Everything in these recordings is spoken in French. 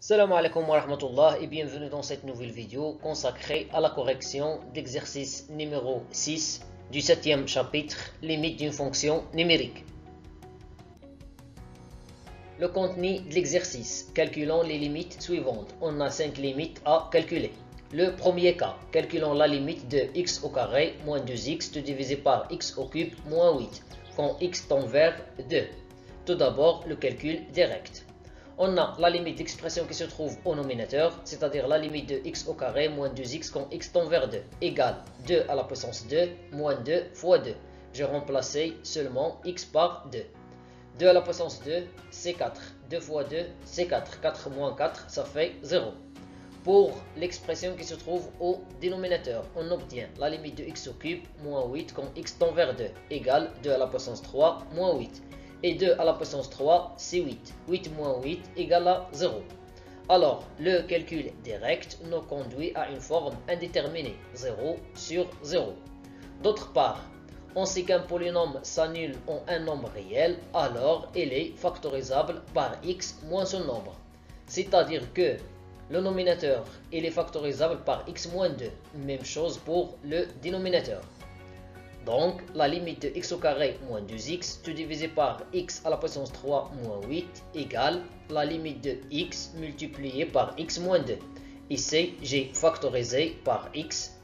Salam alaikum wa rahmatullah et bienvenue dans cette nouvelle vidéo consacrée à la correction d'exercice numéro 6 du 7e chapitre, limite d'une fonction numérique. Le contenu de l'exercice, calculons les limites suivantes. On a 5 limites à calculer. Le premier cas, calculons la limite de x au carré moins 2x divisé par x au cube moins 8 quand x tend vers 2. Tout d'abord, le calcul direct. On a la limite d'expression qui se trouve au nominateur, c'est-à-dire la limite de x au carré moins 2x quand x tend vers 2, égale 2 à la puissance 2 moins 2 fois 2. J'ai remplacé seulement x par 2. 2 à la puissance 2, c'est 4. 2 fois 2, c'est 4. 4 moins 4, ça fait 0. Pour l'expression qui se trouve au dénominateur, on obtient la limite de x au cube moins 8 quand x tend vers 2, égale 2 à la puissance 3 moins 8. Et 2 à la puissance 3, c'est 8. 8 moins 8 égale à 0. Alors, le calcul direct nous conduit à une forme indéterminée, 0 sur 0. D'autre part, on sait qu'un polynôme s'annule en un nombre réel, alors il est factorisable par x moins son nombre. C'est-à-dire que le nominateur il est factorisable par x moins 2. Même chose pour le dénominateur. Donc, la limite de x au carré moins 2x divisé par x à la puissance 3 moins 8 égale la limite de x multiplié par x moins 2. Ici, j'ai factorisé par x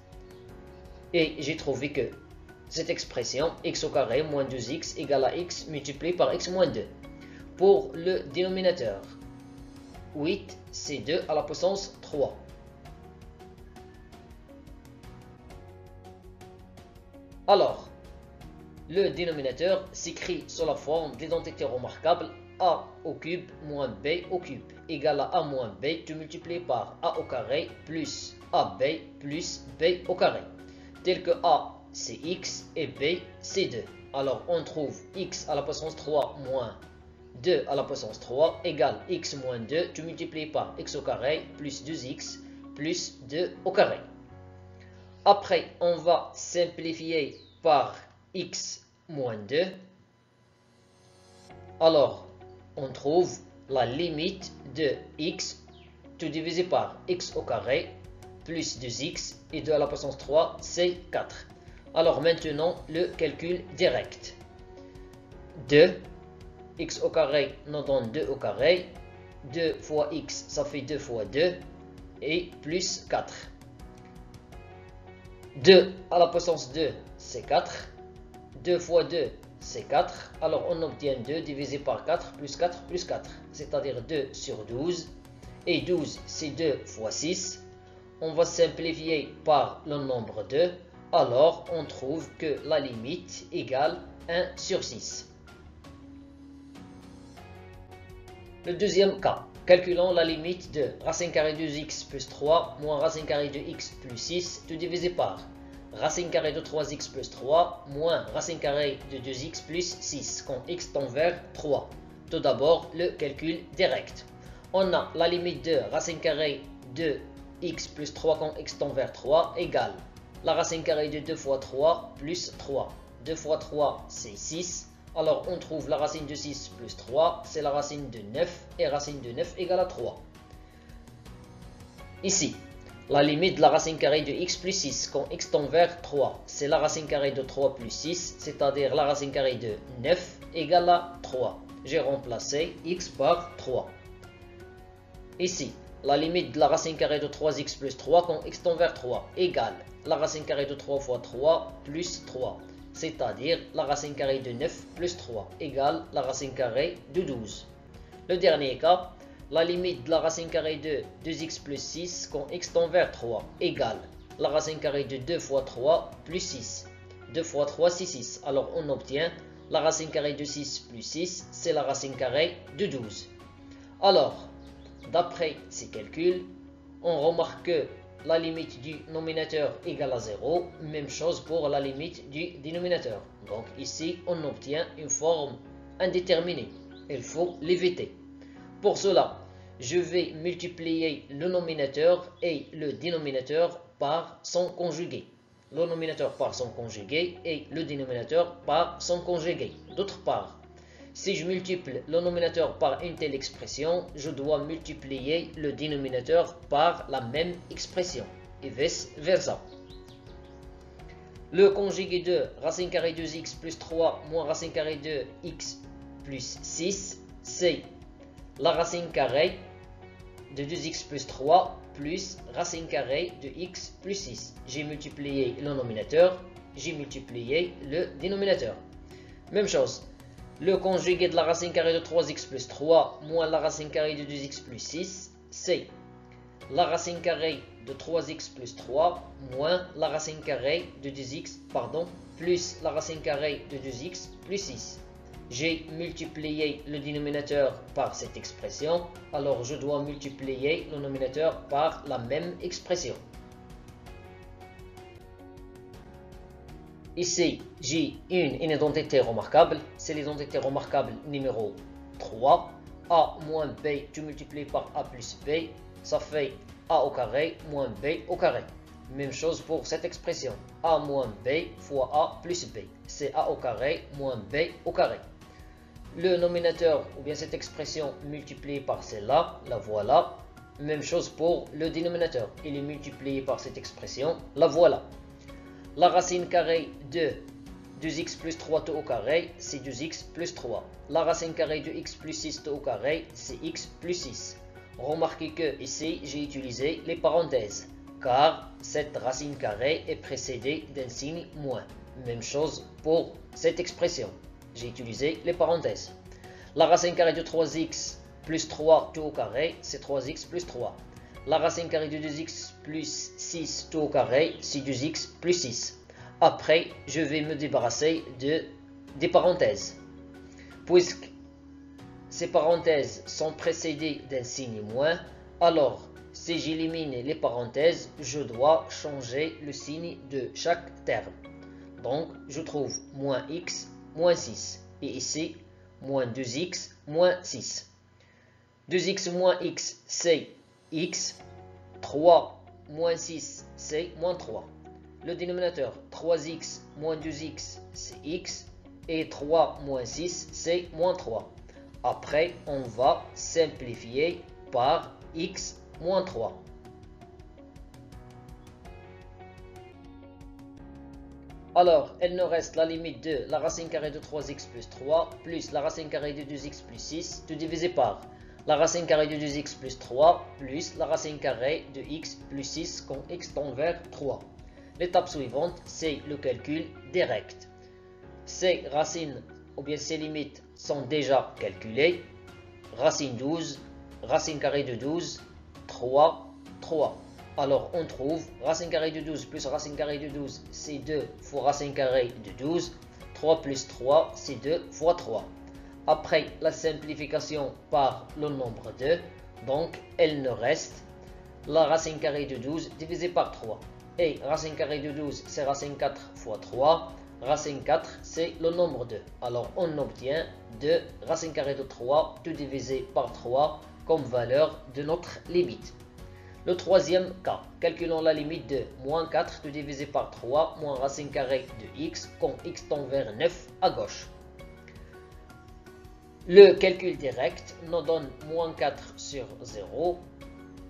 et j'ai trouvé que cette expression x au carré moins 2x égale à x multiplié par x moins 2. Pour le dénominateur, 8 c'est 2 à la puissance 3. Alors, le dénominateur s'écrit sous la forme d'identité remarquable a au cube moins b au cube égale à a moins b multiplié par a au carré plus ab plus b au carré. Tel que a c'est x et b c'est 2. Alors on trouve x à la puissance 3 moins 2 à la puissance 3 égale x moins 2 multiplié par x au carré plus 2x plus 2 au carré. Après, on va simplifier par x moins 2. Alors, on trouve la limite de x tout divisé par x au carré plus 2x et 2 à la puissance 3, c'est 4. Alors maintenant, le calcul direct. 2, x au carré nous donne 2 au carré. 2 fois x, ça fait 2 fois 2 et plus 4. 2 à la puissance 2, c'est 4. 2 fois 2, c'est 4. Alors on obtient 2 divisé par 4 plus 4 plus 4. C'est-à-dire 2 sur 12. Et 12, c'est 2 fois 6. On va simplifier par le nombre 2. Alors on trouve que la limite égale 1 sur 6. Le deuxième cas. Calculons la limite de racine carrée de x plus 3 moins racine carrée de x plus 6 tout divisé par racine carrée de 3x plus 3 moins racine carrée de 2x plus 6 quand x tend vers 3. Tout d'abord, le calcul direct. On a la limite de racine carrée de x plus 3 quand x tend vers 3 égale la racine carrée de 2 fois 3 plus 3. 2 fois 3, c'est 6. Alors on trouve la racine de 6 plus 3, c'est la racine de 9, et racine de 9 égale à 3. Ici, la limite de la racine carrée de x plus 6 quand x tend vers 3, c'est la racine carrée de 3 plus 6, c'est-à-dire la racine carrée de 9 égale à 3. J'ai remplacé x par 3. Ici, la limite de la racine carrée de 3x plus 3 quand x tend vers 3 égale la racine carrée de 3 fois 3 plus 3. C'est-à-dire la racine carrée de 9 plus 3 égale la racine carrée de 12. Le dernier cas, la limite de la racine carrée de 2x plus 6 quand x tend vers 3 égale la racine carrée de 2 fois 3 plus 6. 2 fois 3, c'est 6. Alors on obtient la racine carrée de 6 plus 6, c'est la racine carrée de 12. Alors, d'après ces calculs, on remarque que la limite du nominateur égale à 0, même chose pour la limite du dénominateur. Donc ici, on obtient une forme indéterminée. Il faut l'éviter. Pour cela, je vais multiplier le nominateur et le dénominateur par son conjugué. Le nominateur par son conjugué et le dénominateur par son conjugué. D'autre part, Si je multiplie le nominateur par une telle expression, je dois multiplier le dénominateur par la même expression, et vice versa. Le conjugué de racine carrée de x plus 3 moins racine carrée de x plus 6, c'est la racine carrée de 2x plus 3 plus racine carrée de x plus 6. J'ai multiplié le nominateur, j'ai multiplié le dénominateur. Même chose, le conjugué de la racine carrée de 3x plus 3 moins la racine carrée de 2x plus 6, c'est la racine carrée de 3x plus 3 moins la racine carrée de 2x, plus la racine carrée de 2x plus 6. J'ai multiplié le dénominateur par cette expression, alors je dois multiplier le nominateur par la même expression. Ici, j'ai une identité remarquable, c'est l'identité remarquable numéro 3. A moins B, tu multiplies par A plus B, ça fait A au carré moins B au carré. Même chose pour cette expression, A moins B fois A plus B, c'est A au carré moins B au carré. Le nominateur, ou bien cette expression multipliée par celle-là, la voilà. Même chose pour le dénominateur, il est multiplié par cette expression, la voilà. La racine carrée de 2x plus 3 tout au carré, c'est 2x plus 3. La racine carrée de x plus 6 tout au carré, c'est x plus 6. Remarquez que ici, j'ai utilisé les parenthèses, car cette racine carrée est précédée d'un signe moins. Même chose pour cette expression. J'ai utilisé les parenthèses. La racine carrée de 3x plus 3 tout au carré, c'est 3x plus 3. La racine carrée de 2x plus 6 tout au carré, c'est 2x plus 6. Après, je vais me débarrasser des parenthèses. Puisque ces parenthèses sont précédées d'un signe moins, alors si j'élimine les parenthèses, je dois changer le signe de chaque terme. Donc, je trouve moins x moins 6. Et ici, moins 2x moins 6. 2x moins x, c'est x. 3 moins 6, c'est moins 3. Le dénominateur, 3x moins 2x, c'est x. Et 3 moins 6, c'est moins 3. Après, on va simplifier par x moins 3. Alors, il nous reste la limite de la racine carrée de 3x plus 3 plus la racine carrée de 2x plus 6, tout divisé par la racine carrée de 2x plus 3 plus la racine carrée de x plus 6 quand x tend vers 3. L'étape suivante, c'est le calcul direct. Ces racines ou bien ces limites sont déjà calculées. Racine 12, racine carrée de 12, 3, 3. Alors on trouve racine carrée de 12 plus racine carrée de 12, c'est 2 fois racine carrée de 12. 3 plus 3, c'est 2 fois 3. Après la simplification par le nombre 2, donc il nous reste la racine carrée de 12 divisé par 3. Et racine carrée de 12, c'est racine 4 fois 3. Racine 4, c'est le nombre 2. Alors on obtient 2 racine carrée de 3, tout divisé par 3 comme valeur de notre limite. Le troisième cas, calculons la limite de moins 4 tout divisé par 3 moins racine carrée de x quand x tend vers 9 à gauche. Le calcul direct nous donne moins 4 sur 0.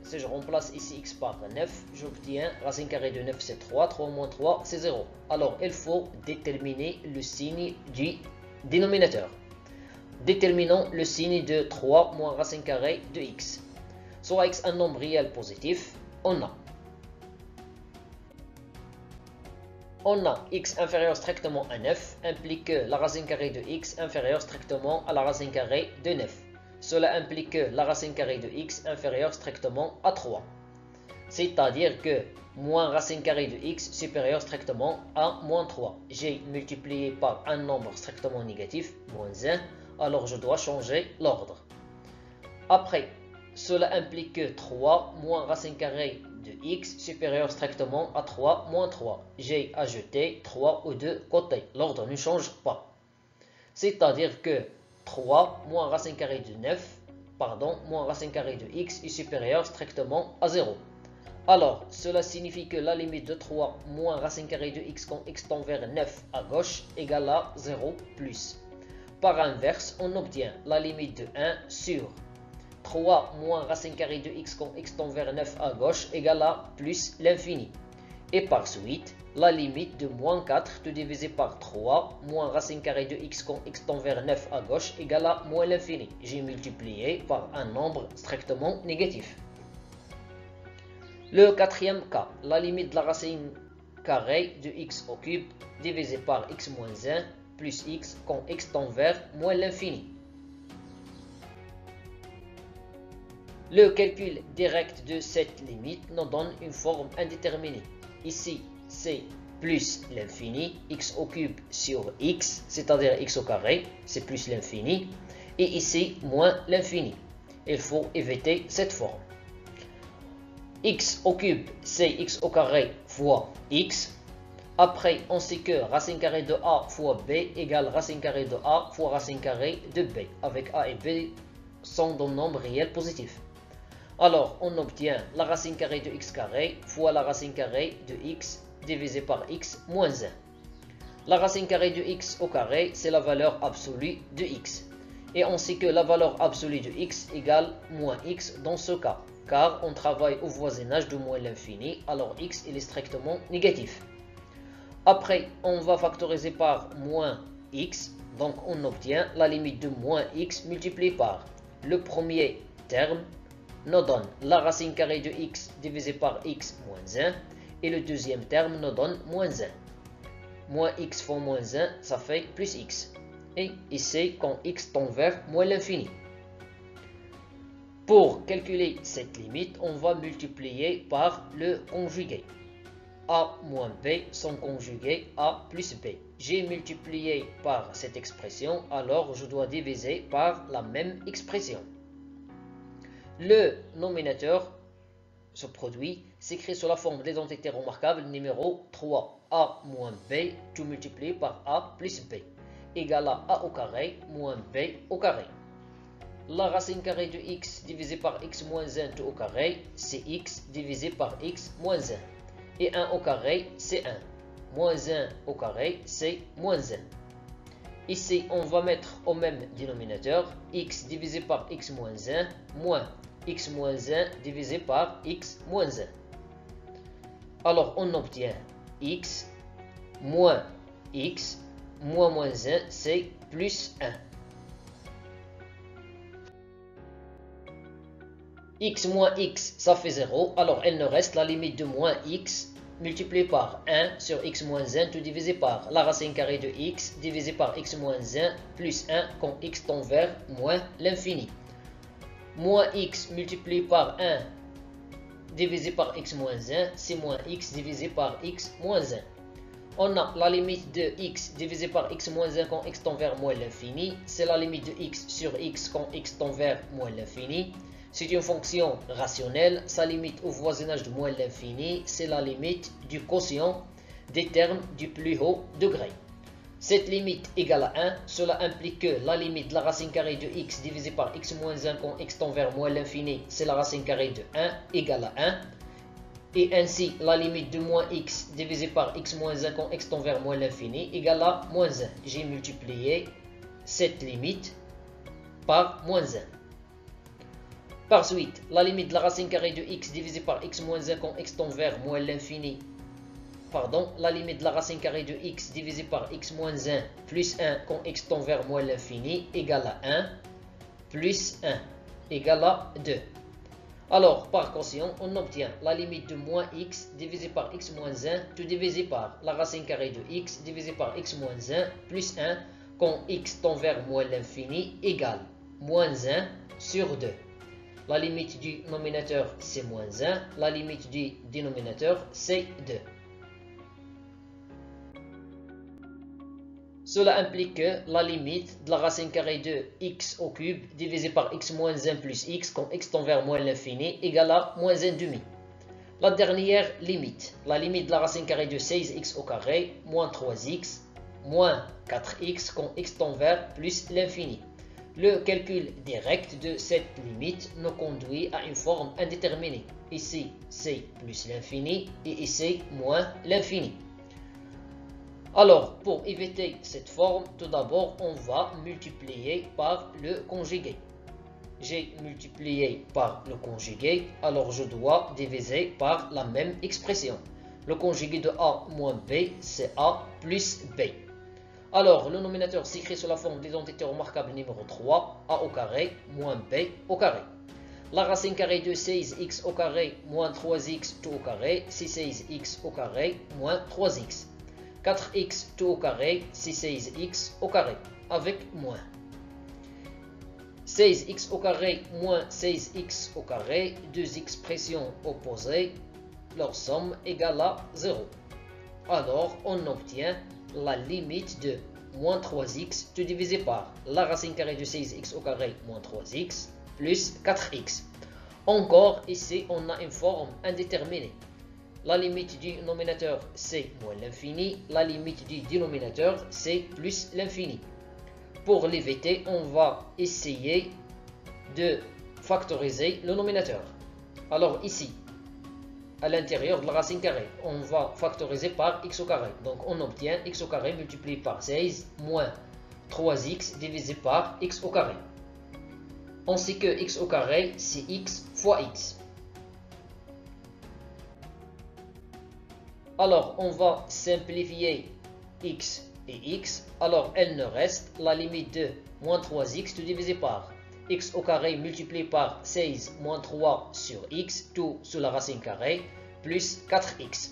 Si je remplace ici x par 9, j'obtiens racine carrée de 9 c'est 3, 3 moins 3 c'est 0. Alors il faut déterminer le signe du dénominateur. Déterminons le signe de 3 moins racine carrée de x. Soit x un nombre réel positif, on a x inférieur strictement à 9, implique que la racine carrée de x inférieure strictement à la racine carrée de 9. Cela implique que la racine carrée de x inférieure strictement à 3. C'est-à-dire que moins racine carrée de x supérieur strictement à moins 3. J'ai multiplié par un nombre strictement négatif, moins 1, alors je dois changer l'ordre. Après, cela implique que 3 moins racine carrée de x supérieur strictement à 3 moins 3. J'ai ajouté 3 aux deux côtés. L'ordre ne change pas. C'est-à-dire que 3 moins racine carrée de 9, moins racine carrée de x est supérieur strictement à 0. Alors, cela signifie que la limite de 3 moins racine carrée de x quand x tend vers 9 à gauche égale à 0 plus. Par inverse, on obtient la limite de 1 sur 3 moins racine carrée de x quand x tend vers 9 à gauche égale à plus l'infini. Et par suite, la limite de moins 4 tout divisé par 3 moins racine carrée de x quand x tend vers 9 à gauche égale à moins l'infini. J'ai multiplié par un nombre strictement négatif. Le quatrième cas, la limite de la racine carrée de x au cube divisé par x moins 1 plus x quand x tend vers moins l'infini. Le calcul direct de cette limite nous donne une forme indéterminée. Ici, c'est plus l'infini, x au cube sur x, c'est-à-dire x au carré, c'est plus l'infini. Et ici, moins l'infini. Il faut éviter cette forme. X au cube, c'est x au carré fois x. Après, on sait que racine carrée de a fois b égale racine carrée de a fois racine carrée de b, avec a et b sont des nombres réels positifs. Alors, on obtient la racine carrée de x carré fois la racine carrée de x divisé par x moins 1. La racine carrée de x au carré, c'est la valeur absolue de x. Et on sait que la valeur absolue de x égale moins x dans ce cas, car on travaille au voisinage de moins l'infini, alors x il est strictement négatif. Après, on va factoriser par moins x, donc on obtient la limite de moins x multiplié par le premier terme, nous donne la racine carrée de x divisé par x moins 1, et le deuxième terme nous donne moins 1. Moins x fois moins 1, ça fait plus x. Et ici, quand x tend vers moins l'infini. Pour calculer cette limite, on va multiplier par le conjugué. A moins B sont conjugués A plus B. J'ai multiplié par cette expression, alors je dois diviser par la même expression. Le nominateur, ce produit, s'écrit sous la forme d'identité remarquable numéro 3. A moins B, tout multiplié par A plus B, égale à A au carré moins B au carré. La racine carrée de x divisé par x moins 1 tout au carré, c'est x divisé par x moins 1. Et 1 au carré, c'est 1. Moins 1 au carré, c'est moins 1. Ici, on va mettre au même dénominateur x divisé par x moins 1 moins x moins 1 divisé par x moins 1. Alors, on obtient x moins moins 1, c'est plus 1. X moins x, ça fait 0. Alors, il nous reste la limite de moins x multiplié par 1 sur x moins 1 tout divisé par la racine carrée de x divisé par x moins 1 plus 1 quand x tend vers moins l'infini. Moins x multiplié par 1 divisé par x moins 1, c'est moins x divisé par x moins 1. On a la limite de x divisé par x moins 1 quand x tend vers moins l'infini. C'est la limite de x sur x quand x tend vers moins l'infini. C'est une fonction rationnelle. Sa limite au voisinage de moins l'infini, c'est la limite du quotient des termes du plus haut degré. Cette limite égale à 1, cela implique que la limite de la racine carrée de x divisé par x moins 1 quand x tend vers moins l'infini, c'est la racine carrée de 1 égale à 1. Et ainsi, la limite de moins x divisé par x moins 1 quand x tend vers moins l'infini égale à moins 1. J'ai multiplié cette limite par moins 1. Par suite, la limite de la racine carrée de x divisé par x moins 1 quand x tend vers moins l'infini. La limite de la racine carrée de x divisé par x moins 1 plus 1 quand x tend vers moins l'infini égale à 1 plus 1 égale à 2. Alors, par quotient, on obtient la limite de moins x divisé par x moins 1 tout divisé par la racine carrée de x divisé par x moins 1 plus 1 quand x tend vers moins l'infini égale moins 1 sur 2. La limite du nominateur, c'est moins 1. La limite du dénominateur, c'est 2. Cela implique que la limite de la racine carrée de x au cube divisé par x moins 1 plus x quand x tend vers moins l'infini égale à moins 1 demi. La dernière limite, la limite de la racine carrée de 16x au carré moins 3x moins 4x quand x tend vers plus l'infini. Le calcul direct de cette limite nous conduit à une forme indéterminée. Ici, c'est plus l'infini et ici, moins l'infini. Alors, pour éviter cette forme, tout d'abord, on va multiplier par le conjugué. J'ai multiplié par le conjugué, alors je dois diviser par la même expression. Le conjugué de A moins B, c'est A plus B. Alors, le nominateur s'écrit sous la forme d'identité remarquable numéro 3, A au carré moins B au carré. La racine carrée de 16x au carré moins 3x tout au carré, c'est 16x au carré moins 3x. 4x tout au carré, c'est 16x au carré, avec moins. 16x au carré moins 16x au carré, deux expressions opposées, leur somme égale à 0. Alors, on obtient la limite de moins 3x tout divisé par la racine carrée de 16x au carré moins 3x plus 4x. Encore, ici, on a une forme indéterminée. La limite du nominateur, c'est moins l'infini. La limite du dénominateur, c'est plus l'infini. Pour l'éviter, on va essayer de factoriser le nominateur. Alors ici, à l'intérieur de la racine carrée, on va factoriser par x au carré. Donc on obtient x au carré multiplié par 16 moins 3x divisé par x au carré. On sait que x au carré, c'est x fois x. Alors on va simplifier x et x. Alors elle ne reste la limite de moins 3x tout divisé par x au carré multiplié par 16 moins 3 sur x, tout sous la racine carrée, plus 4x.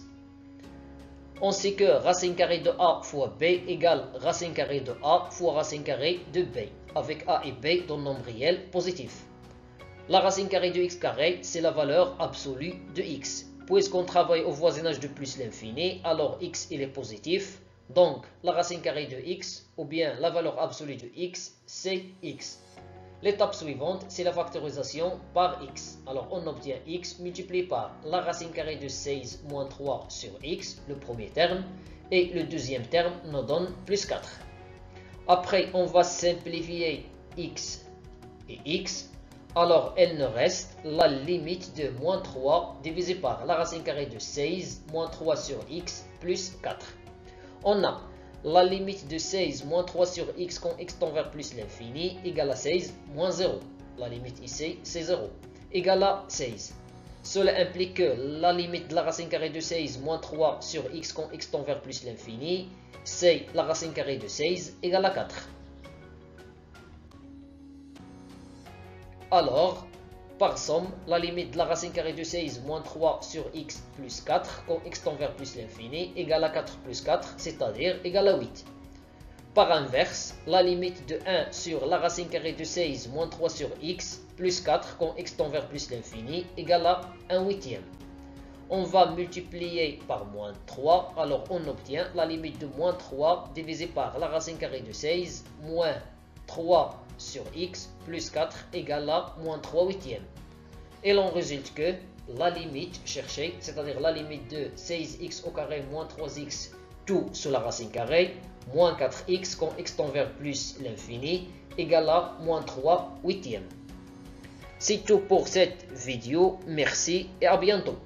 On sait que racine carrée de a fois b égale racine carrée de a fois racine carrée de b, avec a et b dans le nombre réel positif. La racine carrée de x carré, c'est la valeur absolue de x. Puisqu'on travaille au voisinage de plus l'infini, alors x il est positif. Donc la racine carrée de x, ou bien la valeur absolue de x, c'est x. L'étape suivante, c'est la factorisation par x. Alors on obtient x multiplié par la racine carrée de 16 moins 3 sur x, le premier terme, et le deuxième terme nous donne plus 4. Après, on va simplifier x et x. Alors, elle nous reste la limite de moins 3 divisé par la racine carrée de 16 moins 3 sur x plus 4. On a la limite de 16 moins 3 sur x quand x tend vers plus l'infini égale à 16 moins 0. La limite ici, c'est 0. Égale à 16. Cela implique que la limite de la racine carrée de 16 moins 3 sur x quand x tend vers plus l'infini, c'est la racine carrée de 16 égale à 4. Alors, par somme, la limite de la racine carrée de 16 moins 3 sur x plus 4 quand x tend vers plus l'infini égale à 4 plus 4, c'est-à-dire égale à 8. Par inverse, la limite de 1 sur la racine carrée de 16 moins 3 sur x plus 4 quand x tend vers plus l'infini égale à 1 huitième. On va multiplier par moins 3, alors on obtient la limite de moins 3 divisé par la racine carrée de 16 moins 3 sur x plus 4 égale à moins 3 huitièmes. Et l'on résulte que la limite cherchée, c'est-à-dire la limite de 16x au carré moins 3x tout sous la racine carrée, moins 4x quand x tend vers plus l'infini, égale à moins 3 huitièmes. C'est tout pour cette vidéo, merci et à bientôt.